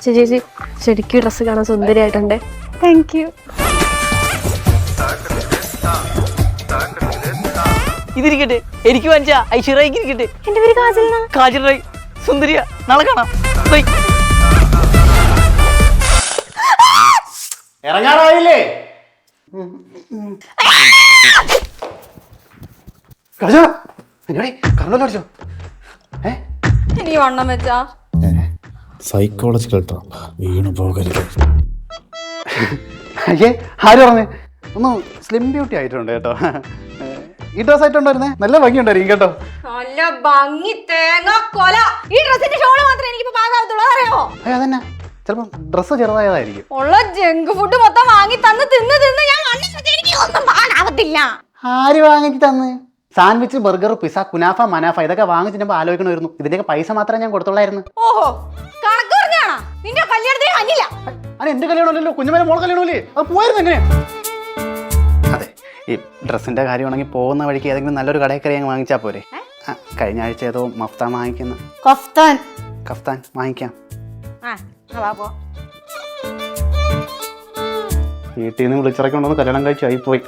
ചേച്ചി ശരിക്കും ഡ്രസ്സ് കാണാൻ സുന്ദരിയായിട്ടുണ്ട്. Thank you. ഇതിരിക്കട്ടെ, എനിക്ക് വാങ്ങിച്ച ഐശ്വര്യക്ക് ഇരിക്കട്ടെ. എന്റെ പേര് കാജൽ. കാജൽ റായ് സുന്ദരിയ. നാളെ കാണാം. ഇറങ്ങാറായില്ലേ? കറണ്ടല്ലോ. ഇനി വണ്ണം വെച്ചാ സൈക്കോളജിക്കൽ ട്രാപ്പ്. വീണു പോകരുത്. അയ്യേ, ആര് പറഞ്ഞേ? ഒന്ന് സ്ലിം ബ്യൂട്ടി ആയിട്ടുണ്ട് കേട്ടോ. ഈ ഡ്രസ് ആയിട്ടുണ്ടായിരുന്നേ, നല്ല ഭംഗിയുണ്ടായിരിക്കും കേട്ടോ. നല്ല ഭംഗി തേങ്ങ കൊല. ഈ ഡ്രസ്സിന്റെ ഷോള് മാത്രമേ എനിക്ക് പാകാവത്തുള്ളൂ, അറിയോ? അതന്നെ, ചിലപ്പോ ഡ്രസ്സ് ചെറുതായതായിരിക്കും. ഉള്ള ജങ്ക് ഫുഡ് മൊത്തം വാങ്ങി തന്ന് തിന്ന് തിന്ന് ഞാൻ എനിക്ക് ഒന്നും പാകാവത്തില്ല. ആര് വാങ്ങിച്ച് തന്ന്? Sandwich, burger, pizza, kunafa, Manaf ഇതൊക്കെ വാങ്ങിച്ചിട്ട് ആലോചിക്കണമായിരുന്നു. ഇതിന്റെയൊക്കെ പൈസ മാത്രമേ ഞാൻ കൊടുത്തോളായിരുന്നു. ഓഹോ, കണക്ക് പറഞ്ഞാണോ നിന്റെ കല്യാണത്തിന് അനില്ല? അത് എന്റെ കല്യാണമല്ലല്ലോ, കുഞ്ഞുമേലെ മോളെ കല്യാണമല്ലേ? അത് പോയിരുന്നു എങ്ങനെ? അതെ, ഈ ഡ്രസ്സിന്റെ കാര്യമാണെങ്കിൽ പോകുന്ന വഴിക്ക് ഏതെങ്കിലും നല്ലൊരു കടയിൽ കയറി അങ്ങ് വാങ്ങിച്ചാൽ പോരെ? കഴിഞ്ഞ ആഴ്ച ഏതോ മഫ്താൻ വാങ്ങിക്കുന്നു. കഫ്താൻ വാങ്ങിക്കാം. വീട്ടിൽ നിന്ന് വിളിച്ചിറക്കൊണ്ടൊന്ന് കല്യാണം കഴിച്ചായി പോയി.